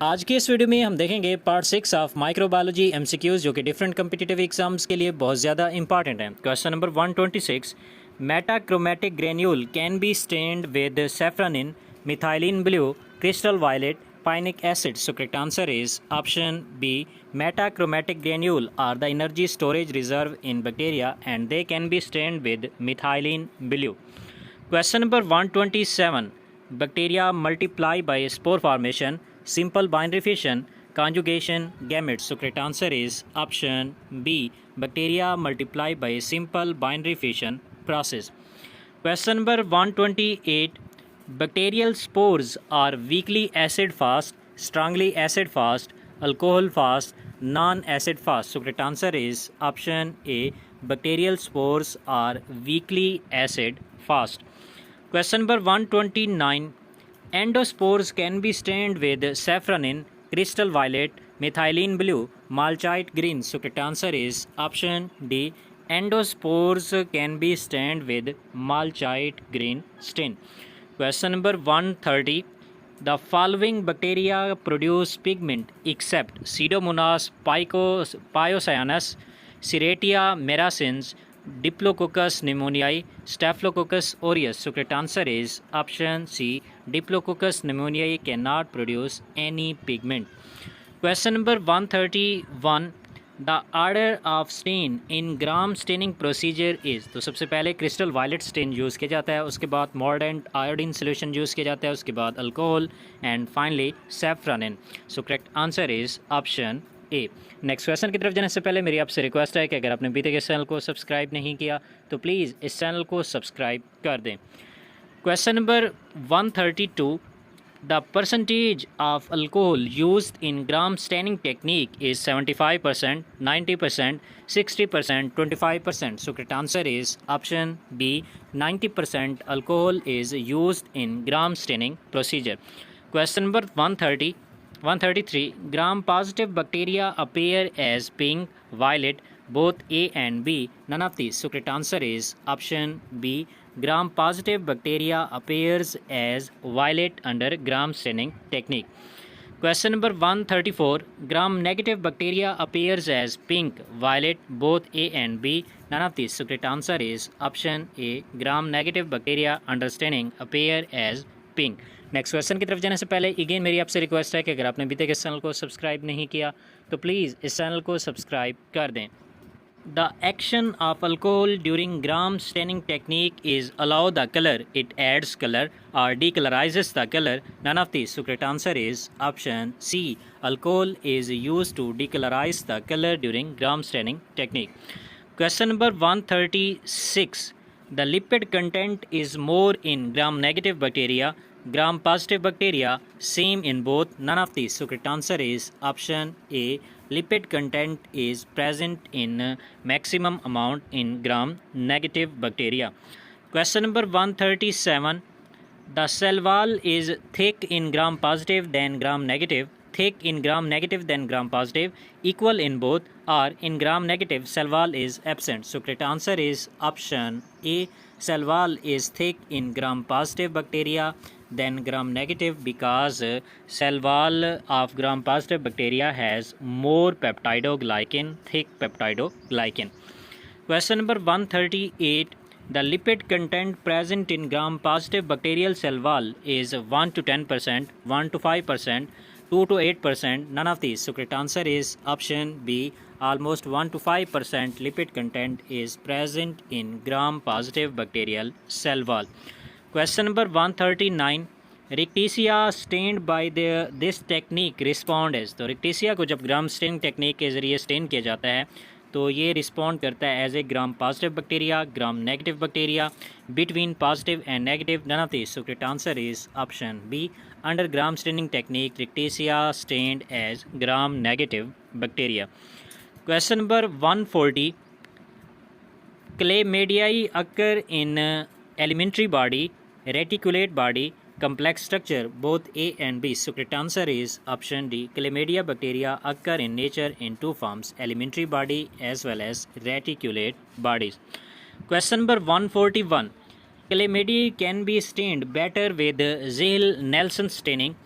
आज के इस वीडियो में हम देखेंगे पार्ट 6 ऑफ माइक्रोबायोलॉजी एमसीक्यूज जो कि डिफरेंट कम्पिटिटिव एग्जाम्स के लिए बहुत ज़्यादा इंपॉर्टेंट है। Question number 126, metachromatic granule can be stained with safranin, methylene blue, crystal violet, picric acid. So correct answer is option B, metachromatic granule are the energy storage reserve in bacteria and they can be stained with methylene blue. Question number 127, bacteria multiply by spore formation, simple binary fission, conjugation, gametes. So correct answer is option B, bacteria multiply by simple binary fission process. Question number 128, bacterial spores are weakly acid fast, strongly acid fast, alcohol fast, non-acid fast. So correct answer is option A, bacterial spores are weakly acid fast. Question number 129, endospores can be stained with safranin, crystal violet, methylene blue, malachite green. So correct answer is option D, endospores can be stained with malachite green stain. Question number 130, the following bacteria produce pigment except Pseudomonas pyocyanus, Serratia merascens, Diplococcus pneumoniae, Staphylococcus aureus. So correct answer is option C, Diplococcus pneumoniae cannot produce any pigment. Question number 131, the order of stain in gram staining procedure is। तो सबसे पहले crystal violet stain use किया जाता है, उसके बाद mordant iodine solution use किया जाता है, उसके बाद alcohol and finally safranin. So correct answer is option A. Next question की तरफ जाने से पहले मेरी आपसे रिक्वेस्ट है कि अगर आपने अभी तक इस चैनल को सब्सक्राइब नहीं किया तो प्लीज़ इस चैनल को सब्सक्राइब कर दें। Question number 132, the percentage of alcohol used in gram staining technique is 75%, 90%, 60%, 25%. So correct answer is option B, 90% alcohol is used in gram staining procedure. Question number 133, gram positive bacteria appear as pink, violet, both A and B, none of these. So correct answer is option B, gram positive bacteria appears as violet under gram staining technique. Question number 134, gram negative bacteria appears as pink, violet, both A and B, none of these. So correct answer is option A, gram negative bacteria under staining appear as pink. Next question की तरफ जाने से पहले again मेरी आपसे request है कि अगर आपने अभी तक इस चैनल को सब्सक्राइब नहीं किया तो प्लीज़ इस चैनल को सब्सक्राइब कर दें। The action of alcohol during gram staining technique is allow the color, it adds color or decolorizes the color, none of these. So correct answer is option C, alcohol is used to decolorize the color during gram staining technique. Question number 136, the lipid content is more in gram negative bacteria, gram positive bacteria, same in both, none of these. So correct answer is option A, lipid content is present in maximum amount in gram negative bacteria. Question number 137, the cell wall is thick in gram positive than gram negative, thick in gram negative than gram positive, equal in both, or in gram negative cell wall is absent. So correct answer is option A, cell wall is thick in gram positive bacteria than gram negative because cell wall of gram positive bacteria has more peptidoglycan, thick peptidoglycan. Question number 138, the lipid content present in gram positive bacterial cell wall is 1 to 10%, 1 to 5%, 2 to 8%, none of these. So correct answer is option B, almost 1 to 5% lipid content is present in gram positive bacterial cell wall. Question number 139, rickettsia stained by this technique respond as. तो rickettsia को जब ग्राम staining technique के ज़रिए stand किया जाता है तो ये रिस्पॉन्ड करता है as a gram positive bacteria, gram negative bacteria, between positive and negative, none of this. So correct answer is option B, under gram staining technique rickettsia stained as gram negative bacteria. Question number 140, chlamydiae occur in elementary body, reticulate body, complex structure, both A and B. So correct answer is option D, chlamydia bacteria occur in nature in two forms, elementary body as well as reticulate bodies. Question number 141, chlamydia can be stained better with Ziehl-Neelsen staining,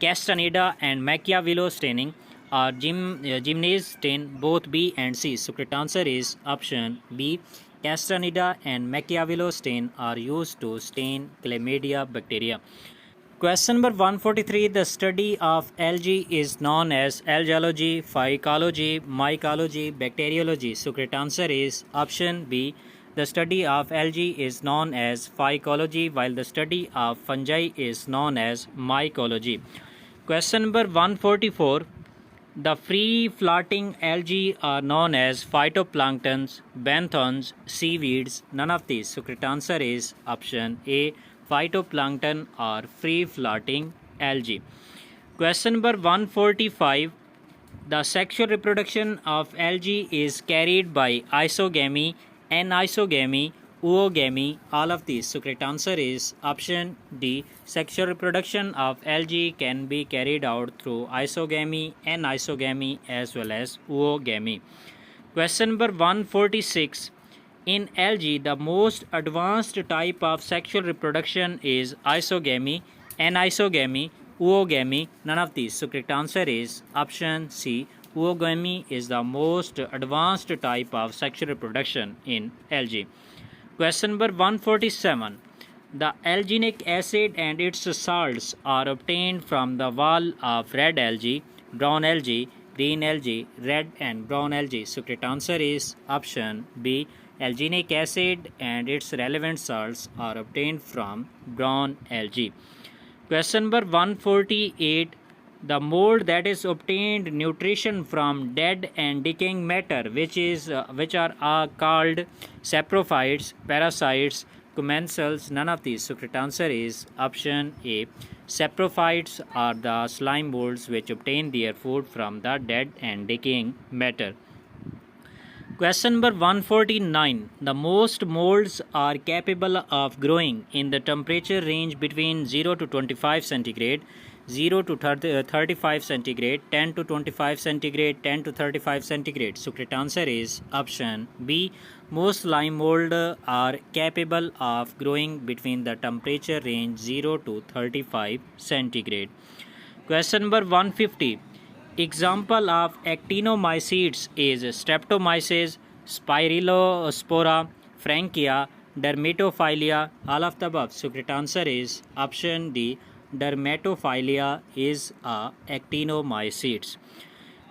Castaneda and Machiavello staining, or Gimnase stain, both B and C? So correct answer is option B. Castaneda and Machiavello stain are used to stain chlamydia bacteria. Question number 143. The study of algae is known as algology, phycology, mycology, bacteriology. So correct answer is option B. The study of algae is known as phycology, while the study of fungi is known as mycology. Question number 144. The free floating algae are known as phytoplanktons, benthons, seaweeds. None of these. So correct answer is option A. Phytoplankton or free floating algae. Question number 145. The sexual reproduction of algae is carried by isogamy, anisogamy, oogamy, all of these. So correct answer is option D. Sexual reproduction of algae can be carried out through isogamy, anisogamy as well as oogamy. Question number 146. In algae, the most advanced type of sexual reproduction is isogamy, anisogamy, oogamy, none of these. So correct answer is option C. Oogamy is the most advanced type of sexual reproduction in algae. Question number 147. The alginic acid and its salts are obtained from the wall of red algae, brown algae, green algae, red and brown algae. So correct answer is option B. Alginic acid and its relevant salts are obtained from brown algae. Question number 148. The mold that is obtained nutrition from dead and decaying matter, which are called saprophytes, parasites, commensals, none of these. So correct answer is option A. Saprophytes are the slime molds which obtain their food from the dead and decaying matter. Question number 149. The most molds are capable of growing in the temperature range between 0 to 25 centigrade, 0 to 35 centigrade, 10 to 25 centigrade, 10 to 35 centigrade. So correct answer is option B. Most slime mold are capable of growing between the temperature range 0 to 35 centigrade. Question number 150. Example of actinomycetes is Streptomyces, Spirospora, Frankia, Dermatophilia, all of the above. So correct answer is option D. Dermatophilia is a actinomycetes.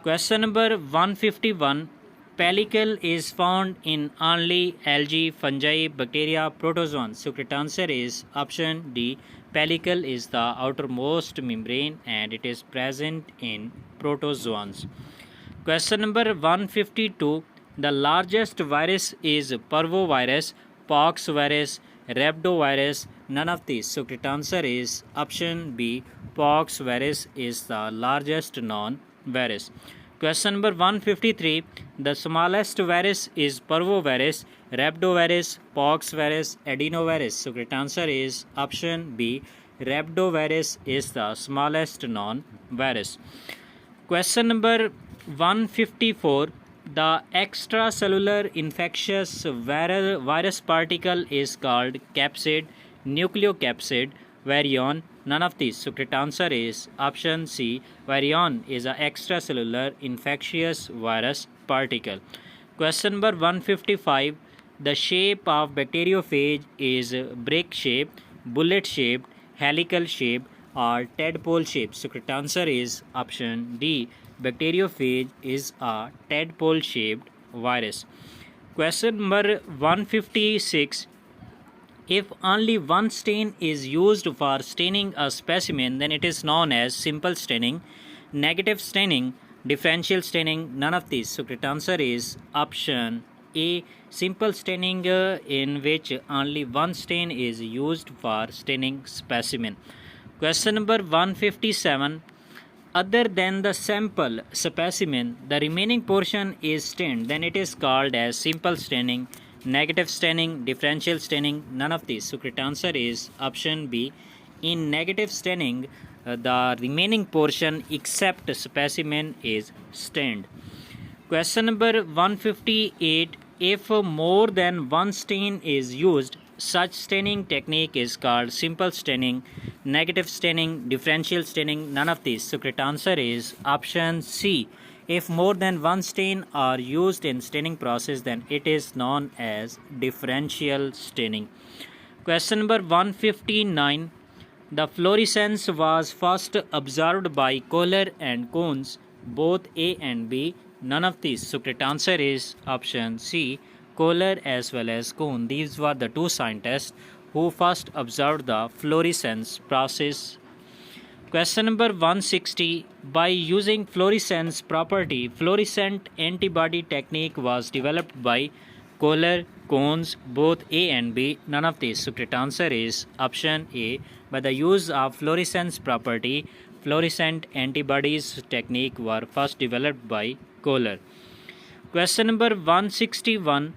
Question number 151. Pellicle is found in only algae, fungi, bacteria, protozoans. So correct answer is option D. Pellicle is the outermost membrane and it is present in protozoans. Question number 152. The largest virus is parvovirus, poxvirus, rhabdovirus, none of these. So correct answer is option B. Poxvirus is the largest known virus. Question number 153. The smallest virus is parvovirus, rhabdovirus, poxvirus, adenovirus. So correct answer is option B. Rhabdovirus is the smallest known virus. Question number 154. The extracellular infectious virus particle is called capsid, nucleocapsid, virion, none of these. So correct answer is option C. Virion is an extracellular infectious virus particle. Question number 155. The shape of bacteriophage is brick shaped, bullet shaped, helical shaped, or tadpole shaped. So correct answer is option D. Bacteriophage is a tadpole shaped virus. Question number 156. If only one stain is used for staining a specimen, then it is known as simple staining, negative staining, differential staining, none of these. So correct answer is option A. Simple staining, in which only one stain is used for staining specimen. Question number 157. Other than the sample specimen, the remaining portion is stained, then it is called as simple staining, negative staining, differential staining, none of these. So correct answer is option B. In negative staining, the remaining portion except specimen is stained. Question number 158. If more than one stain is used, such staining technique is called simple staining, negative staining, differential staining, none of these. So correct answer is option C. If more than one stain are used in staining process, then it is known as differential staining. Question number 159. The fluorescence was first observed by Kohler and Coons, both A and B. None of these. So correct answer is option C. Kohler as well as Coon. These were the two scientists who first observed the fluorescence process. Question number 160. By using fluorescence property, fluorescent antibody technique was developed by Kohler, Cones, both A and B. None of these. So correct answer is option A. By the use of fluorescence property, fluorescent antibodies technique were first developed by Kohler. Question number 161.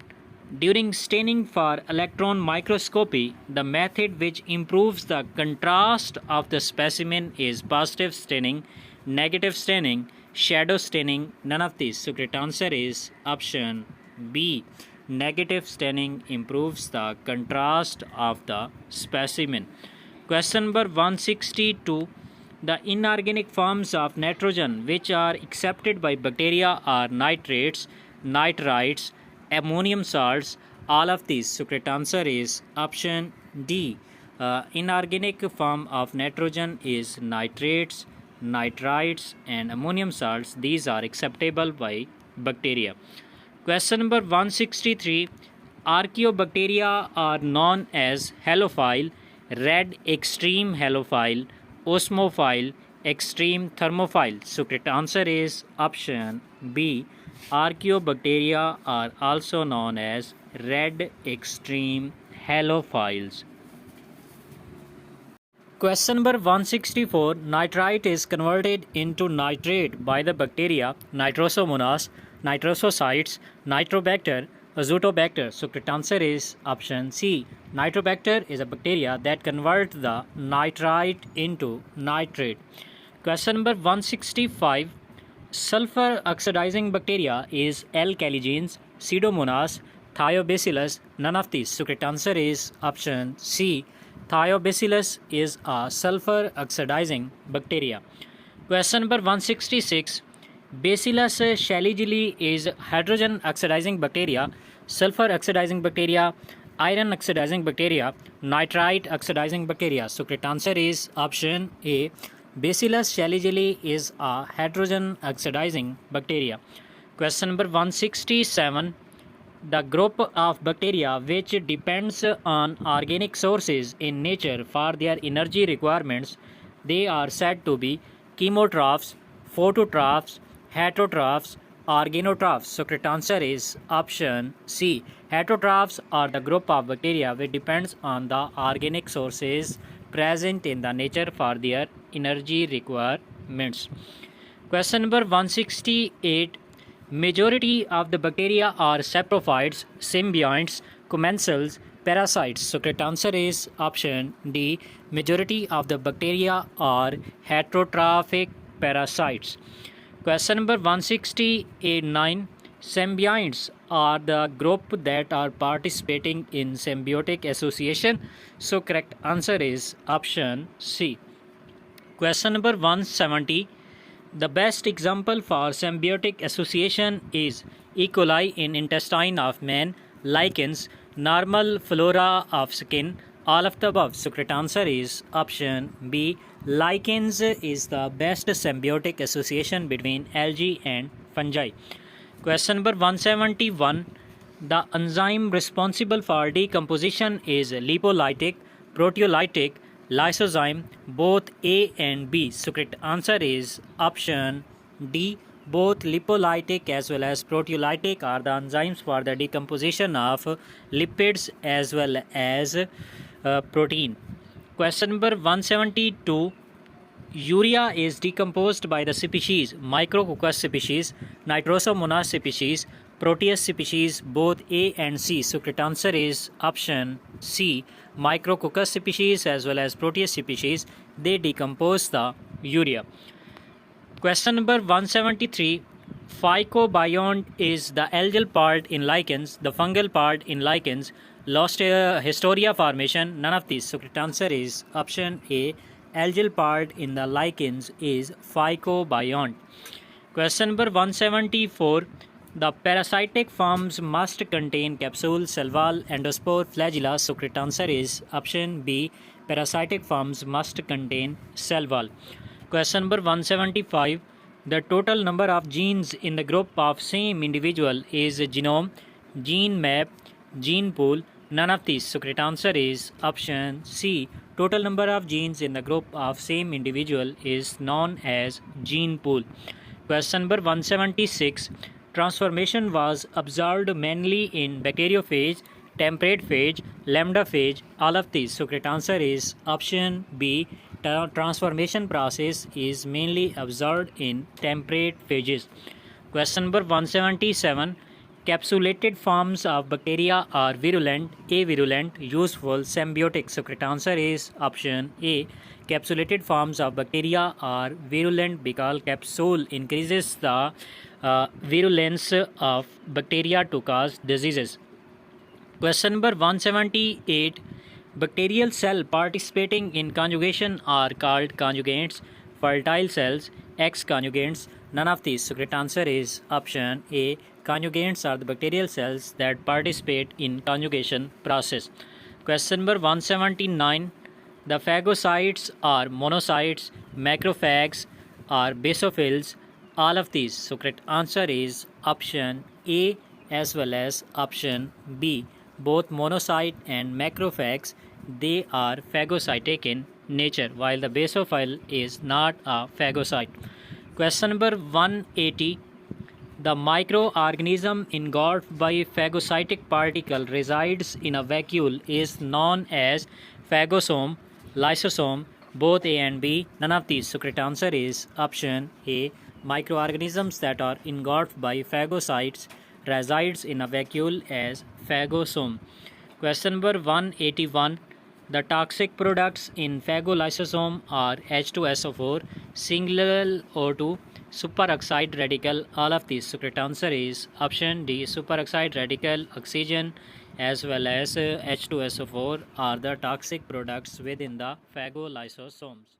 During staining for electron microscopy, the method which improves the contrast of the specimen is positive staining, negative staining, shadow staining, none of these. So correct answer is option B. Negative staining improves the contrast of the specimen. Question number 162. The inorganic forms of nitrogen which are accepted by bacteria are nitrates, nitrites, ammonium salts, all of these. So correct answer is option D. Inorganic form of nitrogen is nitrates, nitrites and ammonium salts. These are acceptable by bacteria. Question number 163. Archaeobacteria are known as halophile, red extreme halophile, osmophile, extreme thermophile. So correct answer is option B. Archaeobacteria are also known as red extreme halophiles. Question number 164. Nitrite is converted into nitrate by the bacteria Nitrosomonas, Nitrosocytes, Nitrobacter, Azotobacter. So correct answer is option C. Nitrobacter is a bacteria that converts the nitrite into nitrate. Question number 165. Sulfur oxidizing bacteria is L. caligenes, Pseudomonas, Thiobacillus, none of these. So correct answer is option C. Thiobacillus is a sulfur oxidizing bacteria. Question number 166. Bacillus shaligili is hydrogen oxidizing bacteria, sulfur oxidizing bacteria, iron oxidizing bacteria, nitrite oxidizing bacteria. So correct answer is option A. Bacillus shaligili is a hydrogen oxidizing bacteria. Question number 167. The group of bacteria which depends on organic sources in nature for their energy requirements, they are said to be chemotrophs, phototrophs, heterotrophs, organotrophs. So correct answer is option C. Heterotrophs are the group of bacteria which depends on the organic sources present in the nature for their energy requirements. Question number 168. Majority of the bacteria are saprophytes, symbionts, commensals, parasites. So correct answer is option D. Majority of the bacteria are heterotrophic parasites. Question number 169. Symbionts are the group that are participating in symbiotic association. So correct answer is option C. Question number 170. The best example for symbiotic association is E. coli in intestine of man, lichens, normal flora of skin, all of the above. So correct answer is option B. Lichens is the best symbiotic association between algae and fungi. Question number 171. The enzyme responsible for decomposition is lipolytic, proteolytic, lysozyme, both A and B. So correct answer is option D. Both lipolytic as well as proteolytic are the enzymes for the decomposition of lipids as well as protein. Question number 172. Urea is decomposed by the species Micrococcus species, Nitrosomonas species, Proteus species, both A and C. So correct answer is option C. Micrococcus species as well as Proteus species, they decompose the urea. Question number 173. Phycobiont is the algal part in lichens, the fungal part in lichens, lost Historia formation, none of these. So correct answer is option A. algal part in the lichens is phycobiont. Question number 174. The parasitic forms must contain capsule, cell wall, endospore, flagella. So correct answer is option B. Parasitic forms must contain cell wall. Question number 175. The total number of genes in the group of same individual is genome, gene map, gene pool. None of these. So correct answer is option C. Total number of genes in the group of same individual is known as gene pool. Question number 176. Transformation was observed mainly in bacteriophage, temperate phage, lambda phage, all of these. So correct answer is option B. Transformation process is mainly observed in temperate phages. Question number 177. Capsulated forms of bacteria are virulent, avirulent, useful, symbiotic. So correct answer is option A. Capsulated forms of bacteria are virulent because capsule increases the virulence of bacteria to cause diseases. Question number 178. Bacterial cell participating in conjugation are called conjugates, fertile cells, X-conjugates. None of these. So correct answer is option A. Conjugates are the bacterial cells that participate in conjugation process. Question number 179. The phagocytes are monocytes, macrophages are basophils, all of these. So correct answer is option A as well as option B. Both monocyte and macrophages, they are phagocytic in nature, while the basophil is not a phagocyte. Question number 180. The microorganism engulfed by phagocytic particle resides in a vacuole is known as phagosome, lysosome, both A and B. None of these. So correct answer is option A. Microorganisms that are engulfed by phagocytes resides in a vacuole as phagosome. Question number 181. The toxic products in phagolysosome are H2SO4, single O2, superoxide radical, all of these. So correct answer is option D. Superoxide radical, oxygen as well as H2SO4 are the toxic products within the phagolysosomes.